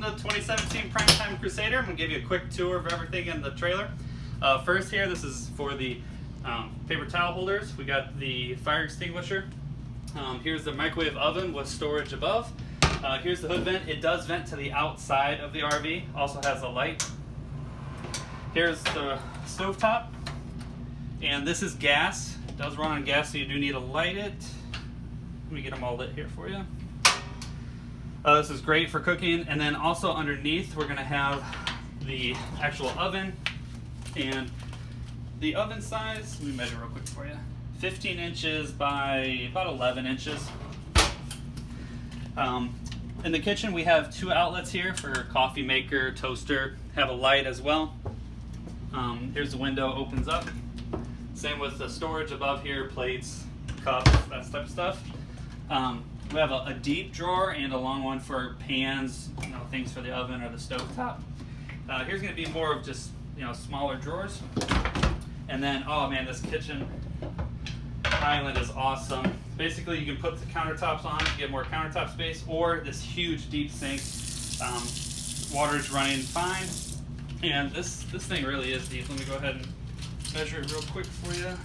welcome to the 2017 Primetime Crusader. I'm going to give you a quick tour of everything in the trailer. First here, this is for the paper towel holders. We got the fire extinguisher. Here's the microwave oven with storage above. Here's the hood vent. It does vent to the outside of the RV. Also has a light. Here's the stovetop. And this is gas. It does run on gas, so you do need to light it. Let me get them all lit here for you. This is great for cooking, and then also underneath we're going to have the actual oven, and the oven size, let me measure real quick for you, 15 inches by about 11 inches. In the kitchen we have two outlets here for coffee maker, toaster, have a light as well. Here's the window, opens up. Same with the storage above here, plates, cups, that type of stuff. We have a deep drawer and a long one for pans, things for the oven or the stovetop. Here's going to be more of just, smaller drawers. And then, oh man, this kitchen island is awesome. Basically, you can put the countertops on to get more countertop space, or this huge deep sink. Water's running fine. And this thing really is deep. Let me go ahead and measure it real quick for you.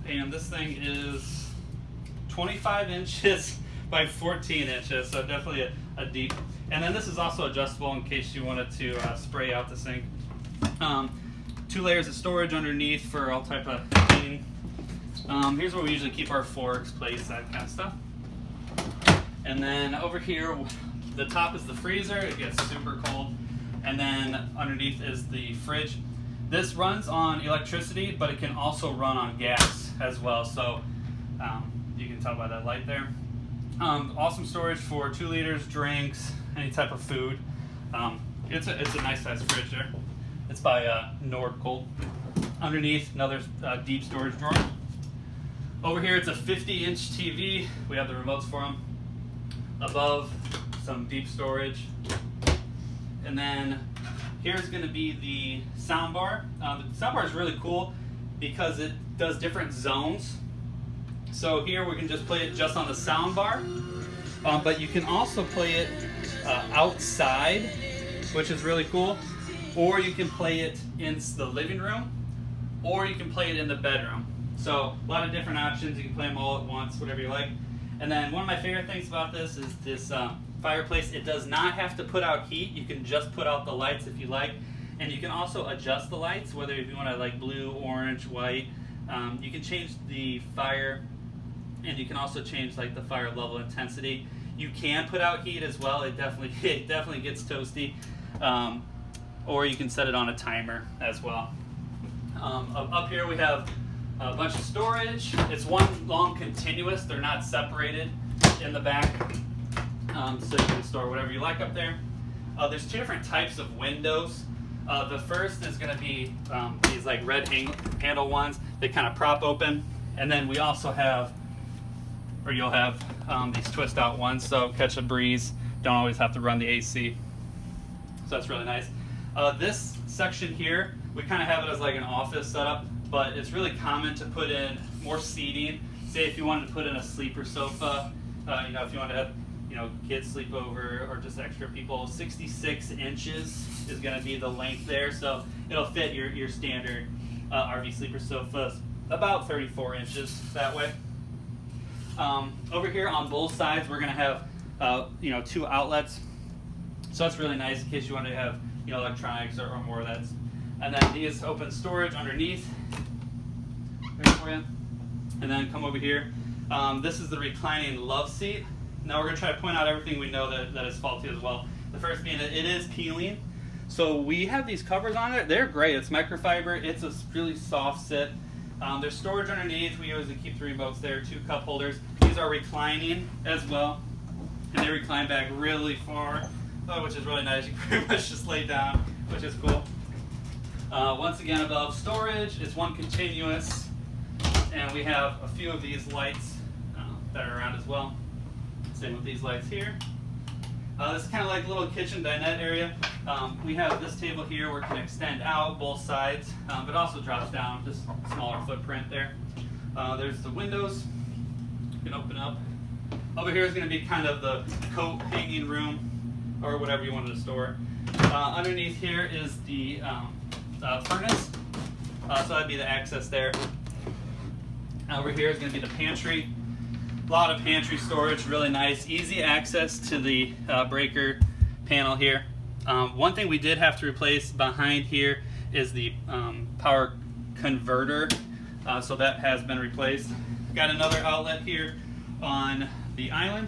And this thing is 25 inches by 14 inches, so definitely a deep. And then this is also adjustable in case you wanted to spray out the sink. 2 layers of storage underneath for all type of cleaning. Here's where we usually keep our forks, plates, that kind of stuff. And then over here, the top is the freezer. It gets super cold. And then underneath is the fridge. This runs on electricity, but it can also run on gas as well. So you can tell by that light there. Awesome storage for 2 liters, drinks, any type of food. It's a nice size fridge there. It's by Nordcold. Underneath, another deep storage drawer. Over here, it's a 50-inch TV. We have the remotes for them. Above, some deep storage. And then here's going to be the soundbar. The soundbar is really cool because it does different zones. So here we can just play it just on the sound bar, but you can also play it outside, which is really cool, or you can play it in the living room, or you can play it in the bedroom. So a lot of different options. You can play them all at once, whatever you like. And then one of my favorite things about this is this fireplace. It does not have to put out heat. You can just put out the lights if you like, and you can also adjust the lights, whether if you want to like blue, orange, white. You can change the fire. And you can also change like the fire level intensity. You can put out heat as well. It definitely gets toasty. Or you can set it on a timer as well. Up here we have a bunch of storage. It's one long continuous. They're not separated in the back. So you can store whatever you like up there. There's 2 different types of windows. The first is going to be these like red handle ones. They kind of prop open. And then we also have, or you'll have these twist out ones, so catch a breeze, don't always have to run the AC. So that's really nice. This section here, we kind of have it as like an office setup, but it's really common to put in more seating. Say if you wanted to put in a sleeper sofa, if you want to have kids sleep over or just extra people, 66 inches is going to be the length there, so it'll fit your standard RV sleeper sofa, about 34 inches that way. Over here on both sides, we're going to have 2 outlets, so that's really nice in case you want to have electronics or more of that. And then these open storage underneath right for you. And then come over here. This is the reclining love seat. Now we're going to try to point out everything we know that is faulty as well. The first being that it is peeling. So we have these covers on it. They're great. It's microfiber. It's a really soft sit. There's storage underneath. We usually keep the remotes there, 2 cup holders. These are reclining as well, and they recline back really far, which is really nice. You can pretty much just lay down, which is cool. Once again, above storage, it's one continuous, and we have a few of these lights that are around as well. Same with these lights here. This is kind of like a little kitchen dinette area. We have this table here where it can extend out both sides, but also drops down, just smaller footprint there. There's the windows. You can open up. Over here is going to be kind of the coat hanging room. or whatever you wanted to store. Underneath here is the furnace, so that'd be the access there. Over here is going to be the pantry. A lot of pantry storage, really nice, easy access to the breaker panel here. One thing we did have to replace behind here is the power converter, so that has been replaced. Got another outlet here on the island.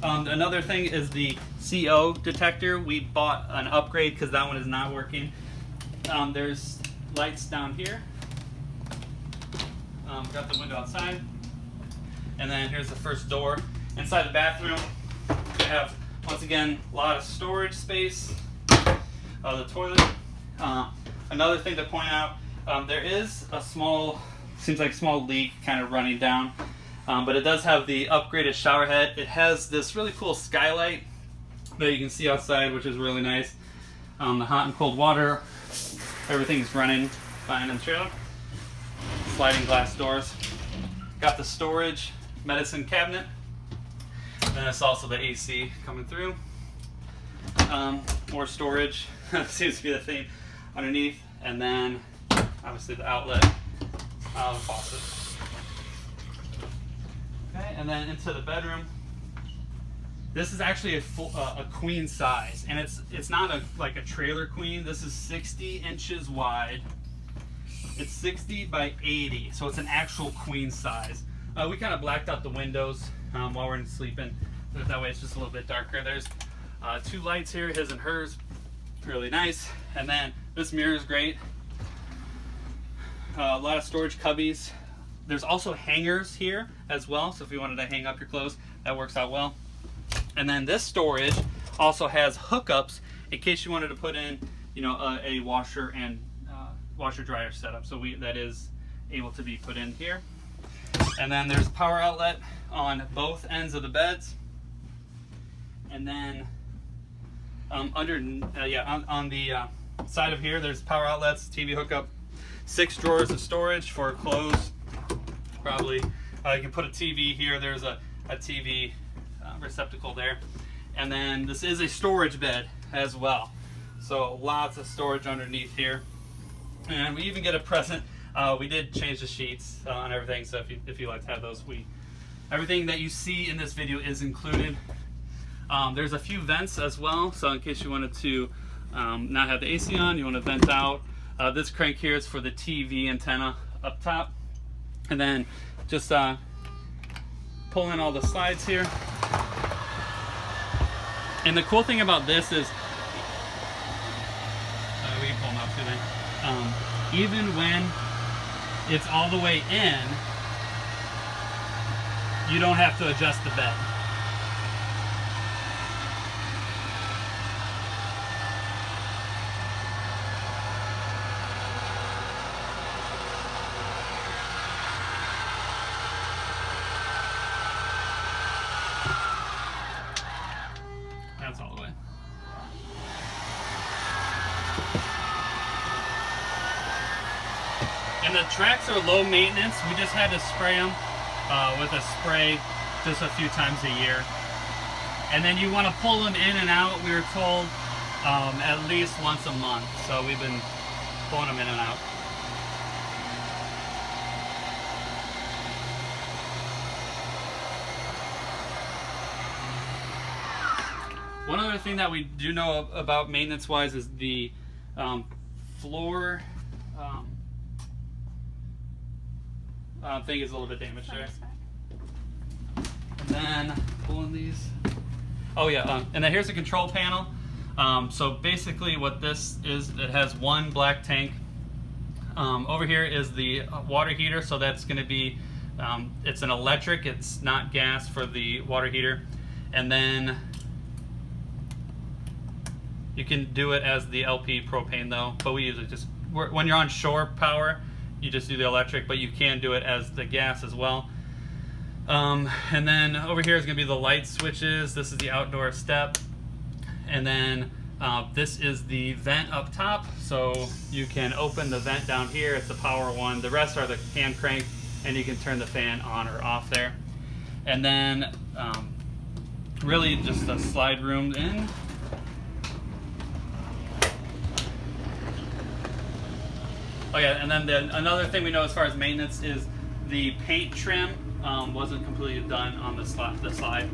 Another thing is the CO detector. We bought an upgrade because that one is not working. There's lights down here. Got the window outside. And then here's the first door. Inside the bathroom, we have, once again, a lot of storage space. The toilet. Another thing to point out, there is a small, seems like a small leak kind of running down. But it does have the upgraded shower head. It has this really cool skylight that you can see outside, which is really nice. The hot and cold water, everything is running fine in the trailer. Sliding glass doors. Got the storage medicine cabinet. Then it's also the AC coming through. More storage, seems to be the theme underneath. And then obviously the outlet, the faucet. Okay, and then into the bedroom. This is actually a queen size, and it's not like a trailer queen. This is 60 inches wide. It's 60 by 80, so it's an actual queen size. We kind of blacked out the windows while we're sleeping. That way it's just a little bit darker. There's 2 lights here, his and hers. Really nice. And then this mirror is great. A lot of storage cubbies. There's also hangers here as well, so if you wanted to hang up your clothes, that works out well. And then this storage also has hookups in case you wanted to put in, you know, a washer and washer dryer setup. So that is able to be put in here. And then there's a power outlet on both ends of the beds. And then on the side of here, there's power outlets, TV hookup, 6 drawers of storage for clothes. Probably you can put a TV here. There's a TV receptacle there. And then this is a storage bed as well. So lots of storage underneath here. And we even get a present. We did change the sheets and everything, so if you like to have those, everything that you see in this video is included. There's a few vents as well, so in case you wanted to not have the AC on, you want to vent out. This crank here is for the TV antenna up top. And then just pull in all the slides here. And the cool thing about this is, we can pull them out too then. Even when it's all the way in, you don't have to adjust the bed. That's all the way. And the tracks are low maintenance. We just had to spray them with a spray just a few times a year. And then you want to pull them in and out, we were told, at least once a month. So we've been pulling them in and out. One other thing that we do know about maintenance-wise is the floor thing is a little bit damaged there. And then pulling these. Oh yeah, and then here's the control panel. So basically what this is, it has one black tank. Over here is the water heater, so that's going to be, it's an electric, it's not gas for the water heater. And then you can do it as the LP propane though, but we usually just, when you're on shore power, you just do the electric, but you can do it as the gas as well. And then over here is going to be the light switches. This is the outdoor step. And then this is the vent up top. So you can open the vent down here. It's a power one. The rest are the hand crank, and you can turn the fan on or off there. And then really just a slide room in. Oh yeah, and then another thing we know as far as maintenance is the paint trim wasn't completely done on the slide.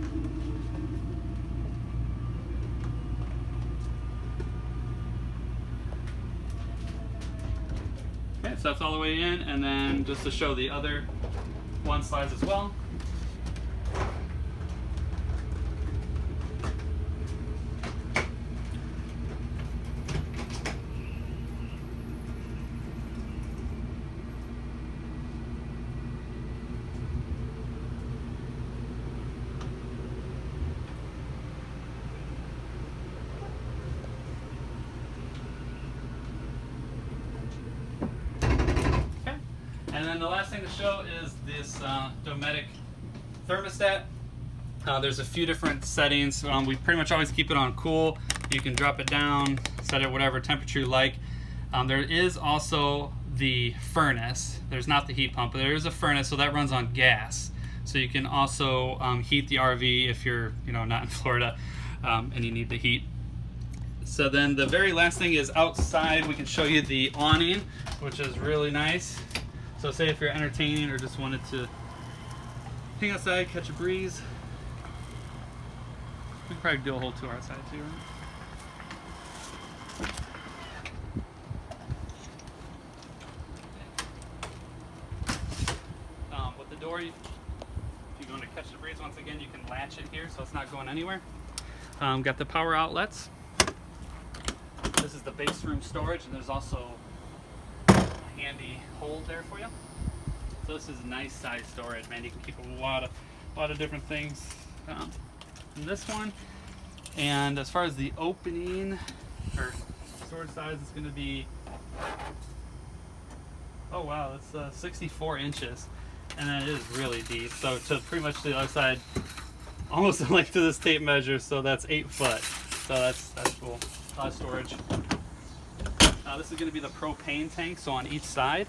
Okay, so that's all the way in, and then just to show the other one slides as well. And then the last thing to show is this Dometic thermostat. There's a few different settings. We pretty much always keep it on cool. You can drop it down, set it whatever temperature you like. There is also the furnace. There's not the heat pump, but there is a furnace, so that runs on gas. So you can also heat the RV if you're not in Florida and you need the heat. So then the very last thing is outside. We can show you the awning, which is really nice. So say if you're entertaining or just wanted to hang outside, catch a breeze. We could probably do a whole tour outside too, right? With the door, if you're going to catch the breeze, once again, you can latch it here so it's not going anywhere. Got the power outlets. This is the base room storage, and there's also handy hold there for you. So this is nice size storage, man. You can keep a lot of different things in this one. And as far as the opening or storage size, it's going to be, oh wow, it's 64 inches, and then it is really deep. So to pretty much the other side, almost the length of this tape measure. So that's 8 foot. So that's cool. A lot of storage. This is going to be the propane tank, so on each side.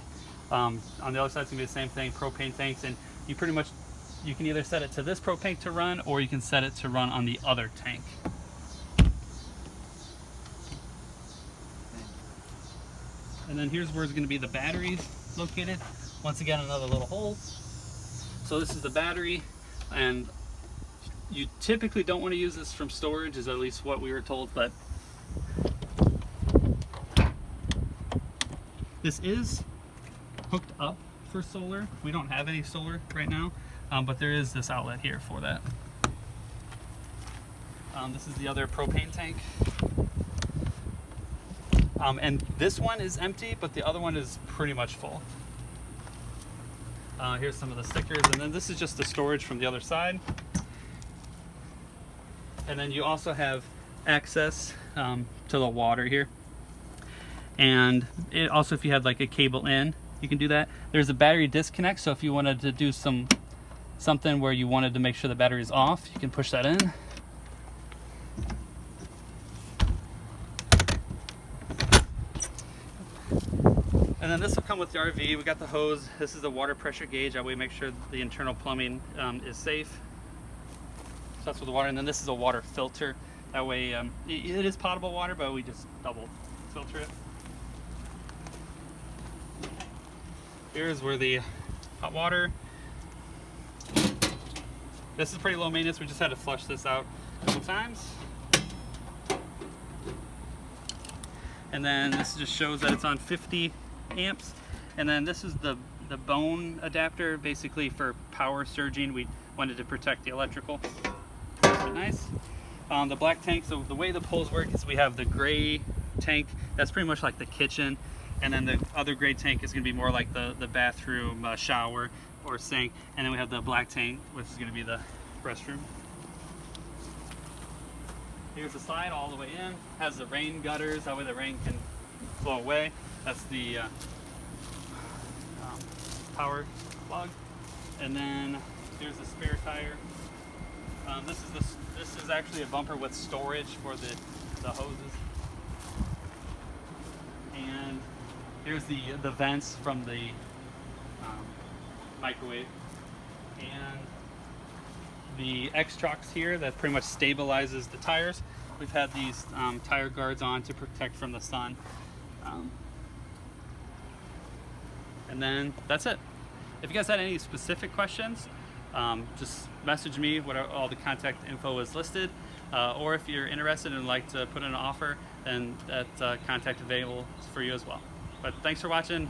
On the other side, it's going to be the same thing, propane tanks, and you can either set it to this propane to run, or you can set it to run on the other tank. And then here's where it's going to be the batteries located. Once again, another little hole. So this is the battery, and you typically don't want to use this from storage, is at least what we were told, but this is hooked up for solar. We don't have any solar right now, but there is this outlet here for that. This is the other propane tank. And this one is empty, but the other one is pretty much full. Here's some of the stickers, and then this is just the storage from the other side. And then you also have access to the water here. And it also, if you had like a cable in, you can do that. There's a battery disconnect, so if you wanted to do something where you wanted to make sure the battery is off, you can push that in. And then this will come with the RV. We got the hose. This is the water pressure gauge. That way, make sure the internal plumbing is safe. So that's with the water. And then this is a water filter. That way, it is potable water, but we just double filter it. Here's where the hot water. This is pretty low maintenance. We just had to flush this out a couple times. And then this just shows that it's on 50 amps. And then this is the bone adapter, basically for power surging. We wanted to protect the electrical. That's nice. The black tank, so the way the poles work is we have the gray tank, that's pretty much like the kitchen. And then the other gray tank is going to be more like the bathroom, shower, or sink. And then we have the black tank, which is going to be the restroom. Here's the slide all the way in. Has the rain gutters, that way the rain can flow away. That's the power plug. And then here's the spare tire. This is actually a bumper with storage for the hoses. And here's the vents from the microwave. And the X-Trucks here that pretty much stabilizes the tires. We've had these tire guards on to protect from the sun. And then that's it. If you guys had any specific questions, just message me. All the contact info is listed. Or if you're interested and like to put in an offer, then that contact available for you as well. But thanks for watching.